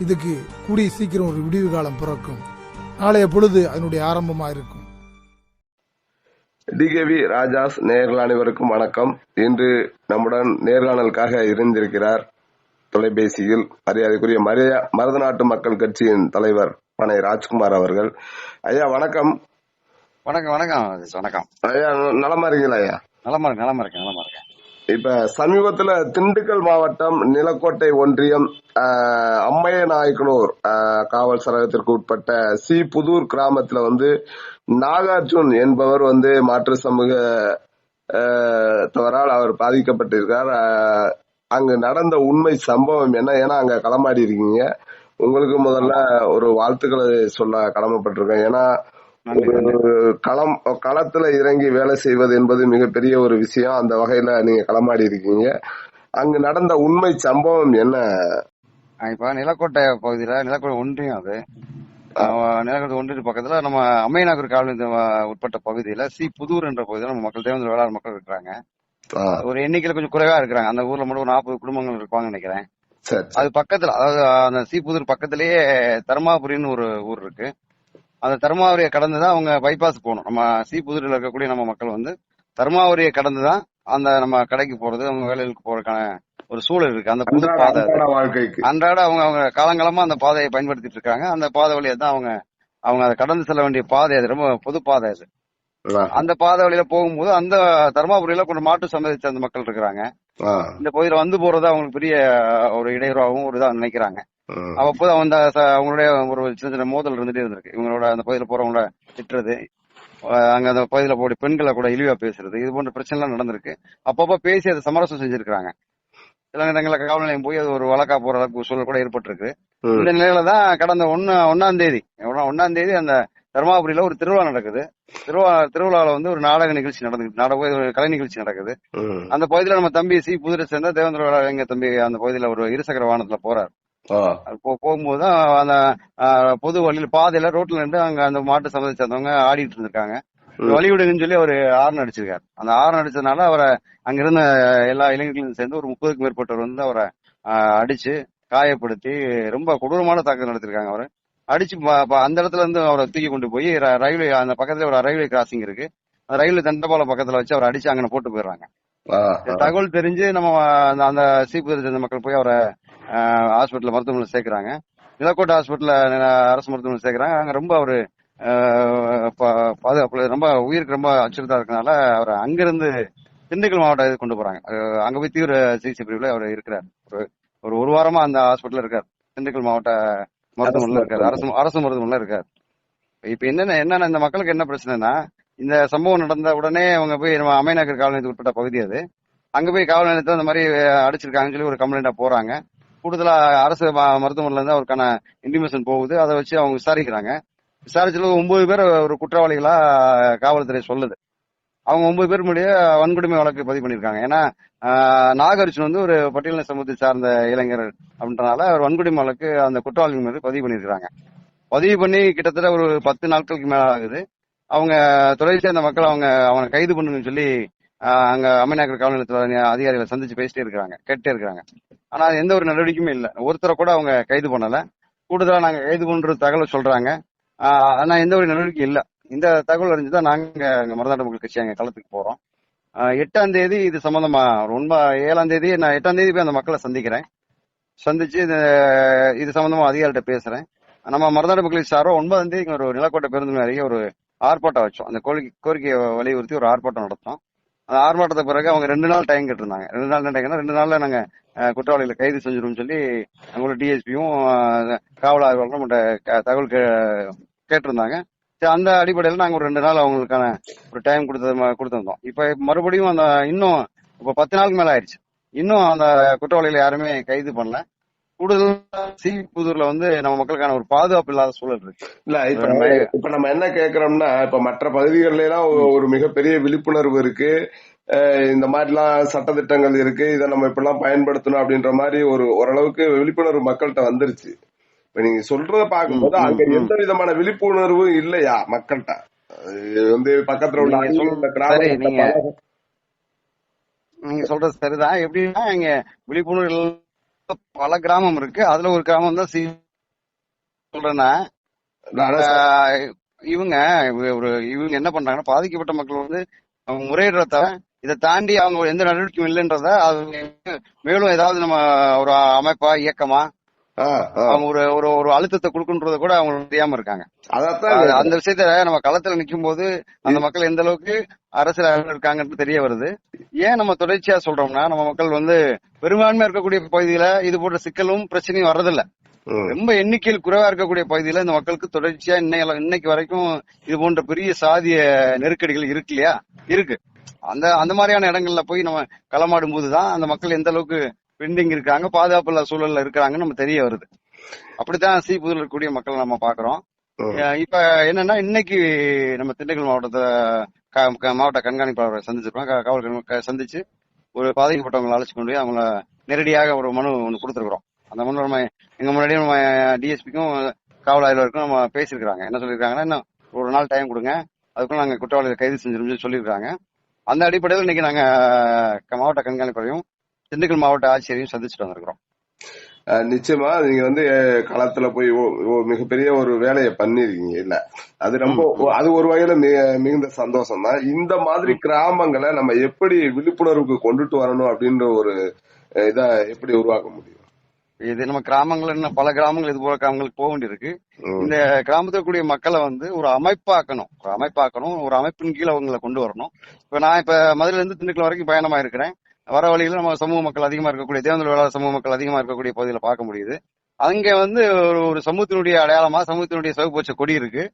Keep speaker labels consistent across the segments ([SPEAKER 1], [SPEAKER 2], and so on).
[SPEAKER 1] இதுக்கு கூடிய சீக்கிரம் ஒரு விடிவு காலம் பிறக்கும். நாளைய பொழுது அதனுடைய ஆரம்பமா இருக்கும்.
[SPEAKER 2] டிகேவி ராஜாஸ் நேயர்கள் அனைவருக்கும் வணக்கம். இன்று நம்முடன் நேர்காணலுக்காக இருந்திருக்கிறார் தொலைபேசியில் மரியாதைக்குரிய மருதநாட்டு மக்கள் கட்சியின் தலைவர் பனை ராஜ்குமார் அவர்கள். ஐயா வணக்கம்.
[SPEAKER 3] வணக்கம் வணக்கம் வணக்கம்.
[SPEAKER 2] ஐயா நலமா இருக்கீங்களா? ஐயா
[SPEAKER 3] நலமா இருக்கேன்.
[SPEAKER 2] இப்ப சமீபத்துல திண்டுக்கல் மாவட்டம் நிலக்கோட்டை ஒன்றியம் அம்மையநாயக்கனூர் காவல் சரகத்திற்கு உட்பட்ட சி புதூர் கிராமத்துல நாகார்ஜுன் என்பவர் மாற்று சமூக தவறால் அவர் பாதிக்கப்பட்டிருக்கார். அங்கு நடந்த உண்மை சம்பவம் என்ன? ஏன்னா அங்க களமாடி இருக்கீங்க. உங்களுக்கு முதல்ல ஒரு வாழ்த்துக்களை சொல்ல கடமைப்பட்டிருக்கேன். ஏன்னா களத்துல இறங்கி வேலை செய்வது என்பது மிகப்பெரிய ஒரு விஷயம். அந்த வகையில நீங்க களமாடி இருக்கீங்க. அங்கு நடந்த உண்மை சம்பவம் என்ன?
[SPEAKER 3] இப்ப நிலக்கோட்டை பகுதியில நிலக்கோட்டை ஒன்றியம், அது நிலக்கோட்டை ஒன்றிய பக்கத்துல நம்ம அம்மையநாகூர் காவல் உட்பட்ட பகுதியில சி புதூர் என்ற பகுதியில நம்ம மக்கள் தேவேந்திர வேளாண் மக்கள் இருக்கிறாங்க. ஒரு எண்ணிக்கையில கொஞ்சம் குறைவா இருக்கிறாங்க. அந்த ஊர்ல மட்டும் ஒரு 40 குடும்பங்கள் இருப்பாங்கன்னு நினைக்கிறேன். அது பக்கத்துல, அதாவது அந்த சி புதூர் பக்கத்திலேயே தர்மாபுரின்னு ஒரு ஊர் இருக்கு. அந்த தர்மாவரியை கடந்துதான் அவங்க பைபாஸ் போகணும். நம்ம சி புதூரில் இருக்கக்கூடிய நம்ம மக்கள் தர்மாவரியை கடந்துதான் அந்த நம்ம கடைக்கு போறது, அவங்க வேலைகளுக்கு போறதுக்கான ஒரு சூழல் இருக்கு. அந்த புது பாதை அன்றாட அவங்க காலங்காலமா அந்த பாதையை பயன்படுத்திட்டு இருக்காங்க. அந்த பாதை வழியா தான் அவங்க அதை கடந்து செல்ல வேண்டிய பாதை. அது ரொம்ப பொது பாதை. அது அந்த பாதை வழியில போகும்போது அந்த தர்மாபுரியில கொஞ்சம் மாட்டு சம்மதிச்ச அந்த மக்கள் இருக்கிறாங்க. இந்த பகுதியில போறது அவங்களுக்கு பெரிய ஒரு இடையூறாகவும் ஒரு இதா நினைக்கிறாங்க. அவ்வப்போது அவங்களுடைய ஒரு சின்ன சின்ன மோதல் இருந்துட்டே இருந்திருக்கு. இவங்களோட அந்த பகுதியில போறவங்கள திட்டுறது, அங்க அந்த பகுதியில போய் பெண்களை கூட இழிவா பேசுறது, இது போன்ற பிரச்சனை எல்லாம் நடந்திருக்கு. அப்பப்ப பேசி அதை சமரசம் செஞ்சிருக்காங்க. சில நேரங்களில் காவல் நிலையம் போய் அது ஒரு வழக்கா போற அளவுக்கு சூழல் கூட ஏற்பட்டிருக்கு. இந்த நிலையில தான் கடந்த ஒன்னாம் தேதி அந்த தர்மாபுரியில ஒரு திருவிழா நடக்குது. திருவிழாவில ஒரு நாடக நிகழ்ச்சி ஒரு கலை நிகழ்ச்சி நடக்குது. அந்த பகுதியில நம்ம தம்பி சி புதுரை சேர்ந்த தேவேந்திர வேளாண் எங்க தம்பி அந்த பகுதியில ஒரு இருசக்கர வாகனத்துல போறாரு. போகும்போதுதான் அந்த பொது வழியில பாதையில ரோட்ல நின்று அங்க அந்த மாட்டு சம்மதி சேர்ந்தவங்க ஆடிட்டு இருந்திருக்காங்க. வழிவிடுங்கன்னு சொல்லி அவரு ஆரன் அடிச்சிருக்காரு. அந்த ஆரன் அடிச்சதுனால அவரை அங்க இருந்த எல்லா இளைஞர்களும் சேர்ந்து ஒரு 30க்கும் மேற்பட்டவர் அவரை அடிச்சு காயப்படுத்தி ரொம்ப கொடூரமான தாக்குதல் நடத்திருக்காங்க. அவரை அடிச்சு அந்த இடத்துல அவரை தூக்கி கொண்டு போய் ரயில்வே, அந்த பக்கத்துல ஒரு ரயில்வே கிராசிங் இருக்கு, அந்த ரயில்வே தண்டபாலம் பக்கத்துல வச்சு அவரை அடிச்சு அங்கே போட்டு போயிடுறாங்க. தகவல் தெரிஞ்சு நம்ம அந்த சீப்புரை சேர்ந்த மக்கள் போய் அவரை ஹாஸ்பிட்டல் மருத்துவமனை சேர்க்கிறாங்க. நிலக்கோட்டை ஹாஸ்பிட்டல் அரசு மருத்துவமனை சேர்க்கிறாங்க. அங்க ரொம்ப அவரு பாதுகாப்புல ரொம்ப உயிருக்கு ரொம்ப அச்சுறுத்தா இருக்கனால அவரை அங்கிருந்து திண்டுக்கல் மாவட்டம் கொண்டு போறாங்க. அங்க போய் தீவிர சிகிச்சை பிரிவுல அவர் இருக்கிறார். ஒரு வாரமா அந்த ஹாஸ்பிட்டல்ல இருக்காரு. திண்டுக்கல் மாவட்ட மருத்துவமனையில இருக்காரு, அரசு மருத்துவமனையில இருக்காரு. இப்ப என்னன்னா இந்த மக்களுக்கு என்ன பிரச்சனைனா, இந்த சம்பவம் நடந்த உடனே அவங்க போய் நம்ம அம்மையநாகர் காவல் நிலையத்துக்கு உட்பட்ட பகுதி அது, அங்க போய் காவல் நிலையத்தை அந்த மாதிரி அடிச்சிருக்காங்கன்னு சொல்லி ஒரு கம்ப்ளைண்டா போறாங்க. கூடுதலா அரசு மருத்துவமனையில இருந்து அவருக்கான இன்டிமேஷன் போகுது. அதை வச்சு அவங்க விசாரிக்கிறாங்க. விசாரிச்சது 9 பேர் ஒரு குற்றவாளிகளா காவல்துறை சொல்லுது. அவங்க 9 பேர் முடிய வன்கொடுமை வழக்கு பதிவு பண்ணிருக்காங்க. ஏன்னா நாகார்ஜுன் ஒரு பட்டியலின சமூகத்தை சார்ந்த இளைஞர் அப்படின்றனால அவர் வன்கொடுமை வழக்கு அந்த குற்றவாளிகள் மீது பதிவு பண்ணிருக்காங்க. பதிவு பண்ணி கிட்டத்தட்ட ஒரு 10 நாட்களுக்கு மேல ஆகுது. அவங்க துறை சேர்ந்த மக்கள் அவனை கைது பண்ணுன்னு சொல்லி அங்க அம்மையநாகர் காவல் நிலையத்துல அதிகாரிகளை சந்திச்சு பேசிட்டே இருக்காங்க, கேட்டே இருக்காங்க. ஆனா எந்த ஒரு நடவடிக்கையுமே இல்லை. ஒருத்தரை கூட அவங்க கைது பண்ணல. கூடுதலா நாங்க கைது பண்ற தகவல் சொல்றாங்க. ஆனா எந்த ஒரு நடவடிக்கை இல்ல. இந்த தகவல் அறிஞ்சுதான் நாங்க மருதநாட்டு மக்கள் கட்சி அங்க களத்துக்கு போறோம். 8ஆம் தேதி இது சம்பந்தமா 7ஆம் தேதி நான் 8ஆம் தேதி போய் அந்த மக்களை சந்திக்கிறேன். சந்திச்சு இது சம்பந்தமா அதிகாரிகிட்ட பேசுறேன். நம்ம மருதநாட்டு மக்கள் சாரோ 9ஆம் தேதி ஒரு நிலக்கோட்டை பேருந்து அருகே ஒரு ஆர்ப்பாட்டம் வச்சோம். அந்த கோரிக்கையை வலியுறுத்தி ஒரு ஆர்ப்பாட்டம் நடத்தோம். அந்த ஆர்ப்பாட்டத்துக்கு பிறகு அவங்க 2 நாள் டைம் கேட்டிருந்தாங்க. 2 நாள்ல நாங்க குற்றவாளிகளை கைது செஞ்சிடும் சொல்லி அவங்களோட டிஎஸ்பியும் காவல் ஆய்வாளரும் தகவல் கேட்டிருந்தாங்க. அந்த அடிப்படையில் நாங்க ஒரு 2 நாள் அவங்களுக்கான ஒரு டைம் கொடுத்திருந்தோம். இப்ப மறுபடியும் அந்த இன்னும் இப்ப 10 நாளுக்கு மேல ஆயிடுச்சு. இன்னும் அந்த குற்றவாளிகளை யாருமே கைது பண்ணல. கூடுதல் சி புதூர்ல நம்ம மக்களுக்கான ஒரு பாதுகாப்பு இல்லாத சூழல் இருக்கு.
[SPEAKER 2] இல்ல இப்ப நம்ம என்ன கேக்குறோம்னா, இப்ப மற்ற பகுதிகளில எல்லாம் ஒரு மிகப்பெரிய விழிப்புணர்வு இருக்கு. இந்த மாதிரி எல்லாம் சட்டத்திட்டங்கள் இருக்கு, இதை நம்ம இப்பெல்லாம் பயன்படுத்தணும் அப்படின்ற மாதிரி ஓரளவுக்கு விழிப்புணர்வு மக்கள்கிட்ட வந்துருச்சு. இப்ப நீங்க சொல்றத பாக்கும்போது அங்க எந்த விதமான விழிப்புணர்வும் இல்லையா மக்கள்கிட்ட? பக்கத்துல உள்ள
[SPEAKER 3] நீங்க சொல்றது சரிதான். எப்படின்னா இங்க விழிப்புணர்வு பல கிராமம் இருக்கு. அதுல ஒரு கிராமம் தான் சொல்றேன்னா
[SPEAKER 2] ஆனா
[SPEAKER 3] ஆஹ் இவங்க இவங்க என்ன பண்றாங்கன்னா, பாதிக்கப்பட்ட மக்கள் வந்து அவங்க முறையிடுறத இதை தாண்டி அவங்க எந்த நடவடிக்கையும் இல்லைன்றத அவங்க மேலும் ஏதாவது நம்ம ஒரு அமைப்பா இயக்கமா அவங்க ஒரு ஒரு ஒரு அழுத்தத்தை கொடுக்குன்றத கூட அவங்க தெரியாம இருக்காங்க.
[SPEAKER 2] அதத்தான்
[SPEAKER 3] அந்த
[SPEAKER 2] கேக்குறேன்.
[SPEAKER 3] விஷயத்த நம்ம களத்துல நிக்கும் போது அந்த மக்கள் எந்த அளவுக்கு அரசியல் இருக்காங்கன்னு தெரிய வருது. ஏன் நம்ம தொடர்ச்சியா சொல்றோம்னா, நம்ம மக்கள் வந்து பெரும்பான்மையா இருக்கக்கூடிய பகுதியில இது போன்ற சிக்கலும் பிரச்சனையும் வர்றதில்ல. ரொம்ப எண்ணிக்கையில் குறைவா இருக்கக்கூடிய பகுதியில இந்த மக்களுக்கு தொடர்ச்சியா இன்னைக்கு வரைக்கும் இது போன்ற பெரிய சாதிய நெருக்கடிகள் இருக்கு இல்லையா, இருக்கு. அந்த அந்த மாதிரியான இடங்கள்ல போய் நம்ம களமாடும் போதுதான் அந்த மக்கள் எந்த அளவுக்கு பெண்டிங் இருக்காங்க, பாதுகாப்பு இல்லாத சூழல்ல இருக்கிறாங்கன்னு நம்ம தெரிய வருது. அப்படித்தான் புதூர்ல இருக்கக்கூடிய மக்கள் நம்ம பாக்குறோம். இப்ப என்னன்னா, இன்னைக்கு நம்ம திண்டுக்கல் மாவட்டத்தை மாவட்ட கண்காணிப்பாளரை சந்திச்சிருக்கோம். காவல் சந்திச்சு ஒரு பாதிக்கப்பட்டவங்களை அழைச்சு கொண்டு போய் அவங்கள நேரடியாக ஒரு மனு ஒன்று கொடுத்துருக்குறோம். அந்த மனு நம்ம எங்க முன்னாடியே நம்ம டிஎஸ்பிக்கும் காவல் ஆய்வாளருக்கும் நம்ம பேசியிருக்காங்க. என்ன சொல்லியிருக்காங்கன்னா, இன்னும் ஒரு நாள் டைம் கொடுங்க, அதுக்குள்ள நாங்க குற்றவாளிகளை கைது செஞ்சிருந்தோம் சொல்லியிருக்காங்க. அந்த அடிப்படையில் இன்னைக்கு நாங்க மாவட்ட கண்காணிப்பாளரையும் திண்டுக்கல் மாவட்ட ஆட்சியரையும் சந்திச்சுட்டு வந்திருக்கிறோம்.
[SPEAKER 2] நிச்சயமா நீங்க வந்து களத்துல போய் மிகப்பெரிய ஒரு வேலையை பண்ணிருக்கீங்க இல்ல, அது ரொம்ப அது ஒரு வகையில மிகுந்த சந்தோஷம் தான். இந்த மாதிரி கிராமங்களை நம்ம எப்படி விழிப்புணர்வுக்கு கொண்டுட்டு வரணும் அப்படின்ற ஒரு இதை எப்படி உருவாக்க முடியும்?
[SPEAKER 3] இது நம்ம கிராமங்கள் பல கிராமங்கள் இது போல கிராமங்களுக்கு போக வேண்டியிருக்கு. இந்த கிராமத்தில் கூடிய மக்களை வந்து ஒரு அமைப்பாக்கணும், ஒரு அமைப்பின் கீழே அவங்களை கொண்டு வரணும். இப்ப நான் மதுரையில இருந்து திண்டுக்கல் வரைக்கும் பயணமா இருக்கிறேன். வர வழியில நம்ம சமூக மக்கள் அதிகமா இருக்கக்கூடிய தேவேந்திர வேளாளர் சமூக மக்கள் அதிகமா இருக்கக்கூடிய பகுதியில பார்க்க முடியுது. அங்க வந்து ஒரு சமூகத்தினுடைய அடையாளமா சமூகத்தினுடைய சிவப்பு கொடி இருக்கு.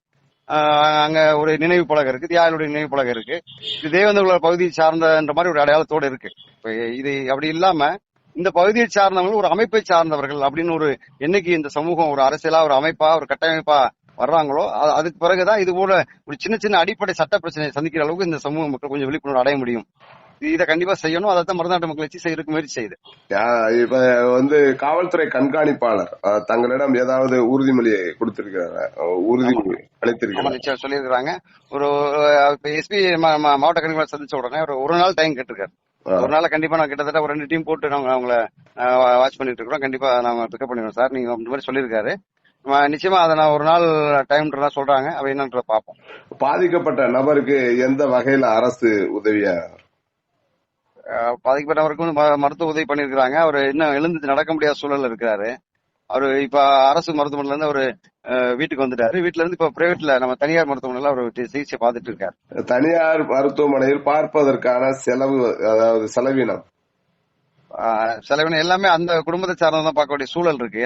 [SPEAKER 3] அங்க ஒரு நினைவு பலகை இருக்கு, தியாகிகளுடைய நினைவு பலகை இருக்கு. இது தேவேந்திர பகுதியை சார்ந்த மாதிரி ஒரு அடையாளத்தோடு இருக்கு. இப்ப இது அப்படி இல்லாம இந்த பகுதியை சார்ந்தவர்கள் ஒரு அமைப்பை சார்ந்தவர்கள் அப்படின்னு ஒரு என்னைக்கு இந்த சமூகம் ஒரு அரசியலா ஒரு அமைப்பா ஒரு கட்டமைப்பா வர்றாங்களோ அதுக்கு பிறகுதான் இது போல ஒரு சின்ன சின்ன அடிப்படை சட்ட பிரச்சனையை சந்திக்கிற அளவுக்கு இந்த சமூக மக்கள் கொஞ்சம் விழிப்புணர்வு அடைய முடியும். இதை கண்டிப்பா செய்யணும். அதான் மருதாட்ட மக்கள் வச்சு செய்யறதுக்கு முயற்சி செய்யுது.
[SPEAKER 2] இப்ப வந்து காவல்துறை கண்காணிப்பாளர் தங்களிடம் ஏதாவது உறுதிமொழியை கொடுத்திருக்கிறாங்க, உறுதிமொழி அளித்திருக்காங்க
[SPEAKER 3] சொல்லியிருக்கிறாங்க. ஒரு எஸ்பி மாவட்ட கண்காணிப்பாளர் சந்திச்ச உடனே ஒரு நாள் டைம் கேட்டிருக்காரு. ஒரு நாள் கண்டிப்பா நான் கிட்டத்தட்ட ஒரு 2 டீம் போட்டு நாங்க அவங்கள வாட்ச் பண்ணிட்டு இருக்கோம். கண்டிப்பா நாங்க பிக்கப் பண்ணிடுவோம் சார், நீங்க அந்த மாதிரி சொல்லியிருக்காரு. நிச்சயமா அதை நான் ஒரு நாள் டைம் சொல்றாங்க, அவ என்னன்ற பாப்போம்.
[SPEAKER 2] பாதிக்கப்பட்ட நபருக்கு எந்த வகையில அரசு உதவியா?
[SPEAKER 3] பாதிக்கப்பட்டவருக்கு மருத்துவ உதவி பண்ணிருக்காங்க. அவர் இன்னும் எழுந்து நடக்க முடியாத சூழல்ல இருக்கிறாரு. அவரு இப்ப அரசு மருத்துவமனையில இருந்து அவரு வீட்டுக்கு வந்துட்டாரு. வீட்டுல இருந்து இப்ப பிரைவேட்ல நம்ம தனியார் மருத்துவமனையில அவர் சிகிச்சை பார்த்துட்டு இருக்காரு.
[SPEAKER 2] தனியார் மருத்துவமனையில் பார்ப்பதற்கான செலவு, அதாவது செலவினம்
[SPEAKER 3] எல்லாமே அந்த குடும்பத்தை சார்ந்ததான் பார்க்க வேண்டிய சூழல் இருக்கு.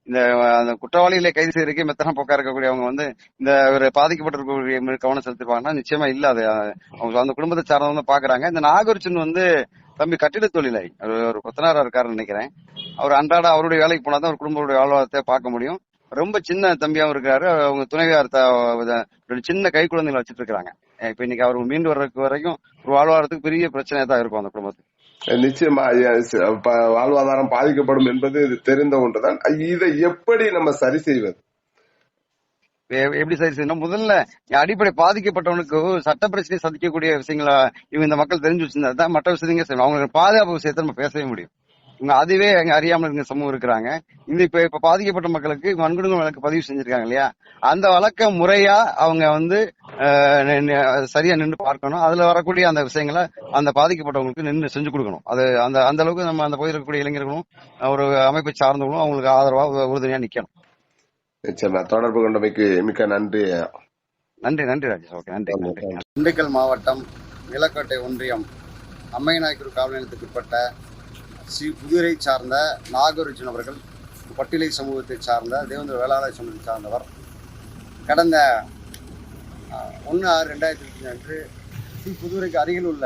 [SPEAKER 3] இந்த குற்றவாளிகளை கைது செய்யறதுக்கே மெத்தன போக்கா இருக்கக்கூடியவங்க வந்து இந்த ஒரு பாதிக்கப்பட்டிருக்கக்கூடிய கவனம் செலுத்திருப்பாங்கன்னா நிச்சயமா இல்ல. அது அவங்க அந்த குடும்பத்தை சார்ந்தவங்க பாக்குறாங்க. இந்த நாகர்ஜுன் வந்து தம்பி கட்டிட தொழிலாளி, ஒரு கொத்தனாரா இருக்காருன்னு நினைக்கிறேன். அவர் அன்றாட அவருடைய வேலைக்கு போனாதான் ஒரு குடும்பத்துடைய வாழ்வாதாரத்தை பார்க்க முடியும். ரொம்ப சின்ன தம்பியாவும் இருக்காரு. அவங்க துணைவியார் சின்ன கை குழந்தைகளை வச்சிட்டு இருக்காங்க. இப்ப இன்னைக்கு அவர் மீண்டு வர்றதுக்கு வரைக்கும் ஒரு வாழ்வாதாரத்துக்கு பெரிய பிரச்சனையா தான் இருக்கும் அந்த குடும்பத்துக்கு.
[SPEAKER 2] நிச்சயமா வாழ்வாதாரம் பாதிக்கப்படும் என்பது தெரிந்த ஒன்றுதான். இதை எப்படி நம்ம சரி செய்வது?
[SPEAKER 3] எப்படி சரி செய்யணும்? முதல்ல அடிப்படை பாதிக்கப்பட்டவனுக்கு சட்ட பிரச்சனை சந்திக்கக்கூடிய விஷயங்களா இவங்க இந்த மக்கள் தெரிஞ்சு வச்சிருந்தா மற்ற விஷயங்க செய்யணும். அவங்களுக்கு பாதுகாப்பு விஷயத்த நம்ம பேசவே முடியும். இவங்க அதுவே அங்க அறியாமல் இருக்க சமூகம் இருக்கிறாங்க. இந்த இப்ப பாதிக்கப்பட்ட மக்களுக்கு வன்கொடுமை வழக்கு பதிவு செஞ்சிருக்காங்க இல்லையா, அந்த வழக்க முறையா அவங்க வந்து சரியா நின்று பார்க்கணும். அதுல வரக்கூடிய அந்த விஷயங்களை அந்த பாதிக்கப்பட்டவங்களுக்கு நின்று செஞ்சு கொடுக்கணும். அது அந்த அந்த அளவுக்கு நம்ம அந்த பகுதியில் இருக்கக்கூடிய இளைஞர்களும் ஒரு அமைப்பை சார்ந்தவங்களும் அவங்களுக்கு ஆதரவா உறுதுணையா நிக்கணும்.
[SPEAKER 2] நிச்சயமா. தொடர்பு கொண்டமைக்கு மிக்க நன்றி.
[SPEAKER 3] நன்றி ராஜேஷ். ஓகே, நன்றி. திண்டுக்கல் மாவட்டம் நிலக்கோட்டை ஒன்றியம் அம்மைநாயக்கர் காவல் நிலையத்துக்கு உட்பட்ட புதுரை சார்ந்த நாகர்ஜுன் அவர்கள் பட்டியலை சமூகத்தை சார்ந்த தேவேந்திர வேளாளர் சமூகத்தை சார்ந்தவர். கடந்த 1/6/2020 அன்று புதுரைக்கு அருகில் உள்ள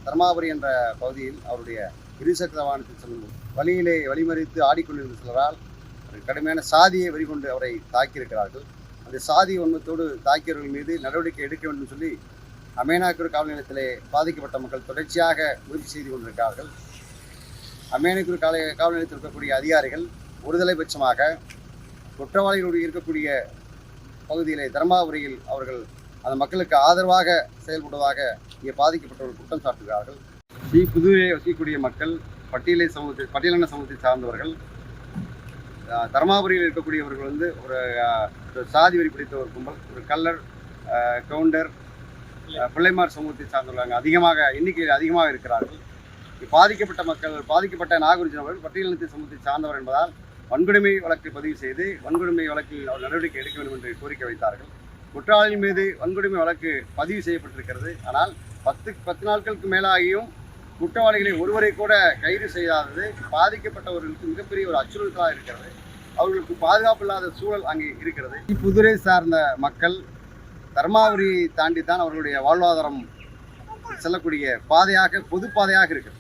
[SPEAKER 3] தர்மாபுரி என்ற பகுதியில் அவருடைய இருசக்கர வாகனத்தில் செல்லும் வழியிலே வழிமறித்து ஆடிக்கொண்டிருந்த சிலரால் கடுமையான சாதியை வெறிகொண்டு அவரை தாக்கியிருக்கிறார்கள். அந்த சாதி வன்மத்தோடு தாக்கியவர்கள் மீது நடவடிக்கை எடுக்க வேண்டும் சொல்லி அமேனாக்கூர் காவல் நிலையத்திலே பாதிக்கப்பட்ட மக்கள் தொடர்ச்சியாக முயற்சி செய்து கொண்டிருக்கிறார்கள். அமேனாக்கூர் காவல் நிலையத்தில் இருக்கக்கூடிய அதிகாரிகள் ஒருதலை பட்சமாக குற்றவாளிகளுடைய இருக்கக்கூடிய பகுதியிலே தர்மாபுரியில் அவர்கள் அந்த மக்களுக்கு ஆதரவாக செயல்படுவதாக இங்கே பாதிக்கப்பட்டவர்கள் குற்றம் சாட்டுகிறார்கள். புதுவையை வசிக்கக்கூடிய மக்கள் பட்டியலின சமூகத்தை சார்ந்தவர்கள்
[SPEAKER 4] தர்மாபுரியில் இருக்கக்கூடியவர்கள் வந்து ஒரு சாதி வரி பிடித்த ஒரு கும்பல், ஒரு கல்லர், கவுண்டர், பிள்ளைமார் சமூகத்தை சார்ந்தவர்கள் அதிகமாக எண்ணிக்கையில் அதிகமாக இருக்கிறார்கள். பாதிக்கப்பட்ட மக்கள், பாதிக்கப்பட்ட நாகரிக அவர்கள் பட்டியலினத்தை சமூகத்தை சார்ந்தவர் என்பதால் வன்கொடுமை வழக்கு பதிவு செய்து வன்கொடுமை வழக்கில் அவர் நடவடிக்கை எடுக்க வேண்டும் என்று கோரிக்கை வைத்தார்கள். குற்றவாளியின் மீது வன்கொடுமை வழக்கு பதிவு செய்யப்பட்டிருக்கிறது. ஆனால் 10 நாட்களுக்கு மேலாகியும் குற்றவாளிகளை ஒருவரை கூட கைது செய்யாதது பாதிக்கப்பட்டவர்களுக்கு மிகப்பெரிய ஒரு அச்சுறுத்தலாக இருக்கிறது. அவர்களுக்கு பாதுகாப்பு இல்லாத சூழல் அங்கே இருக்கிறது. புதுரை சார்ந்த மக்கள் தர்மாபுரியை தாண்டி தான் அவர்களுடைய வாழ்வாதாரம் செல்லக்கூடிய பாதையாக, பொது பாதையாக இருக்கிறது.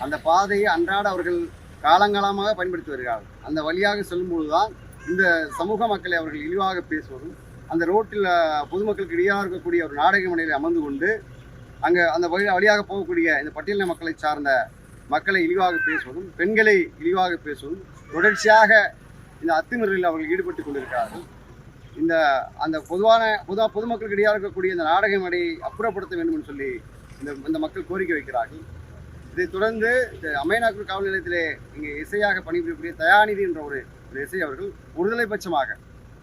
[SPEAKER 4] அந்த பாதையை அன்றாட அவர்கள் காலங்காலமாக பயன்படுத்தி வருகிறார்கள். அந்த வழியாக செல்லும்போது தான் இந்த சமூக மக்களை அவர்கள் இழிவாக பேசுவதும், அந்த ரோட்டில் பொதுமக்களுக்கு இடையாக இருக்கக்கூடிய ஒரு நாடக மனையில் அமர்ந்து கொண்டு அங்கே அந்த வழியாக போகக்கூடிய இந்த பட்டியலின மக்களை சார்ந்த மக்களை இழிவாக பேசுவதும், பெண்களை இழிவாக பேசுவதும் தொடர்ச்சியாக இந்த அத்துமீறலில் அவர்கள் ஈடுபட்டு கொண்டிருக்கிறார்கள். அந்த பொதுமக்களுக்கு இடையாக இருக்கக்கூடிய இந்த நாடக மேடையை அப்புறப்படுத்த வேண்டும் என்று சொல்லி இந்த மக்கள் கோரிக்கை வைக்கிறார்கள். இதைத் தொடர்ந்து அம்மையனாக்கூர் காவல் நிலையத்திலே இங்கே இசையாக பணிபுரியக்கூடிய தயாநிதி என்ற ஒரு இசை அவர்கள் ஒருதலை பட்சமாக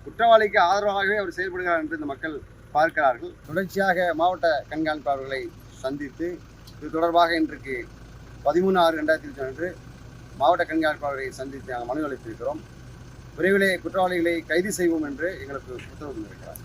[SPEAKER 4] குற்றவாளிக்கு ஆதரவாகவே அவர் செயல்படுகிறார் என்று இந்த மக்கள் பார்க்கிறார்கள். தொடர்ச்சியாக மாவட்ட கண்காணிப்பாளர்களை சந்தித்து இது தொடர்பாக இன்றைக்கு 13/6/2020 அன்று மாவட்ட கண்காணிப்பாளரை சந்தித்து நாங்கள் மனு அளித்திருக்கிறோம். விரைவிலே குற்றவாளிகளை கைது செய்வோம் என்று எங்களுக்கு உத்தரவு இருக்கிறார்.